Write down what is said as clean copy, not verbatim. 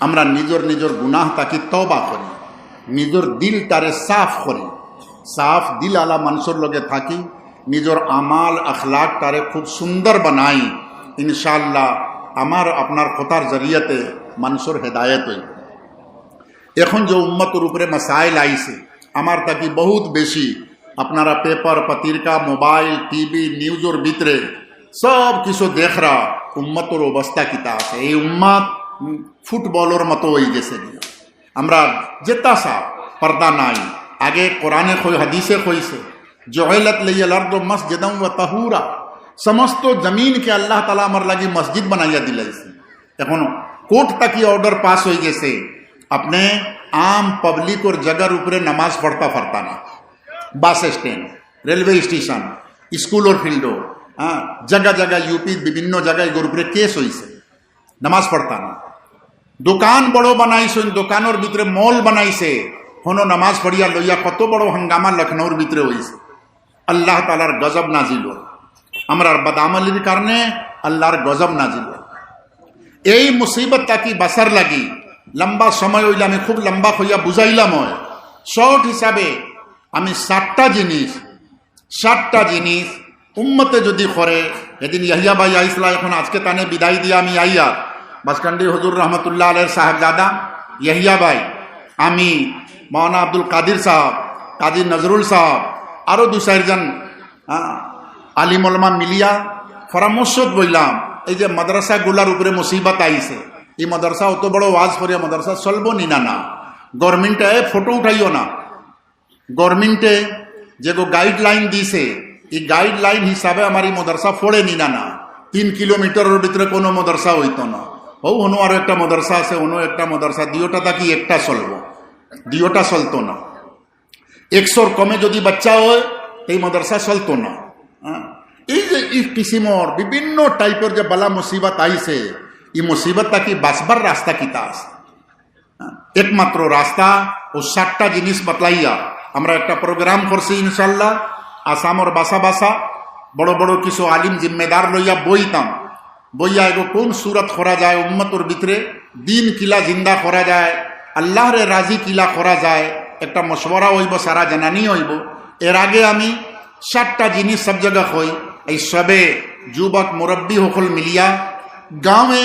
আমরা নিজের নিজের গুনাহ তাকি তওবা করি, নিজের দিল তারে সাফ করি, সাফ দিল আলা মানুষের লগে থাকি, নিজের আমাল আখলাক তারে খুব সুন্দর বানাই। ইনশাআল্লাহ আমার আপনার কথার জরিয়াতে মানুষের হেদায়ত হইব। এখন যে উম্মতের উপরে মাসাইল আইছে আমার তাকি বহুত বেশি, আপনারা পেপার পত্রিকা মোবাইল টিভি নিউজের ভিতরে সব কিছু দেখরা উম্মতের অবস্থা কিতা আছে। এই উম্মত ফুটবলের মতো হয়ে গেছে। আমরা যেতা সা পর্দা নাই, আগে কোরআনে হাদিসে কইছে জুইলাত লিয়াল আরদু মসজিদান ওয়া তাহুরা, সমস্ত জমিনকে আল্লাহ তাআলা আমার লাগি মসজিদ বানাইয়া দিলাইছে। এখন কোর্ট তাকি অর্ডার পাস হয়ে গেছে আপনি आम पब्लिक और जगह ऊपर नमाज पढ़ता फरता ना, bus stand railway station school और फील्डो हाँ जगह जगह यूपी विभिन्न जगह एगोर ऊपर केस होइसे नमाज पढ़ता ना। दुकान बड़ो बनाइसे, दुकानोर भितरे मॉल बनाइसे, होनो नमाज पढ़िया लइया कत बड़ो हंगामा लखनऊर भितरे होइसे। अल्लाह तालार गजब नाजिल हो, आमरार बदामलिर कारणे अल्लाहर गजब नाजिल हो। এই মুসিবত তাকি বাসার লাগি লম্বা সময় হইলে আমি খুব লম্বা হইয়া বুঝাইলাম। হয় শর্ট হিসাবে আমি 7টা জিনিস উম্মতে যদি করে, এদিন ইয়াহিয়া ভাই আইসলা, এখন আজকে তানে বিদায় দিয়ে আমি আইয়া বাসকান্ডি হুজুর রহমতুল্লাহ আলের সাহেবজাদা ইয়াহিয়া ভাই, আমি মৌলানা আব্দুল কাদির সাহেব, কাজী নজরুল সাহেব, আরও 2-4জন আলিম ওলামা মিলিয়া পরামর্শ বললাম এই যে মাদ্রাসাগুলার উপরে মুসিবত আইছে, এই মাদ্রাসা অত বড় ওয়াজ করে মাদ্রাসা চলবো নি না। গভর্নমেন্টে ফটো উঠাইও না, গভর্নমেন্টে যে গাইডলাইন দিছে এই গাইডলাইন হিসাবে আমার এই মাদ্রাসা ফোড়ে নি না। 3 কিলোমিটারের ভিতরে কোনো মাদ্রাসা হইতো না। অনু আরো একটা মাদ্রাসা আছে, অনু একটা মাদ্রাসা, দুইটা তাকি একটা চলবো, দুইটা চলতো না। 100 কমে যদি বাচ্চা হয় এই মাদ্রাসা চলতো না। এই যে এই কিসিমর বিভিন্ন টাইপের যে বালা মুসিবত আইছে, এই মুসিবত তাকি বাঁচবার রাস্তা কিতা আছে? একমাত্র রাস্তা ও 7টা জিনিস বাতলাইয়া আমরা একটা প্রোগ্রাম করছি ইনশাল্লাহ। আসামর বাসা বাসা বড় বড় কিছু আলিম জিম্মেদার লইয়া বইতাম, বইয়া এগো কোন সুরত করা যায় উম্মতর ভিতরে দিন কিলা জিন্দা করা যায়, আল্লাহরে রাজি কিলা করা যায়, একটা মশওয়ারা হইব, সারা জানানি হইব। এর আগে আমি 7টা জিনিস সব জায়গা হই, এই সবে যুবক মুরব্বী হকল মিলিয়া গাঁৱে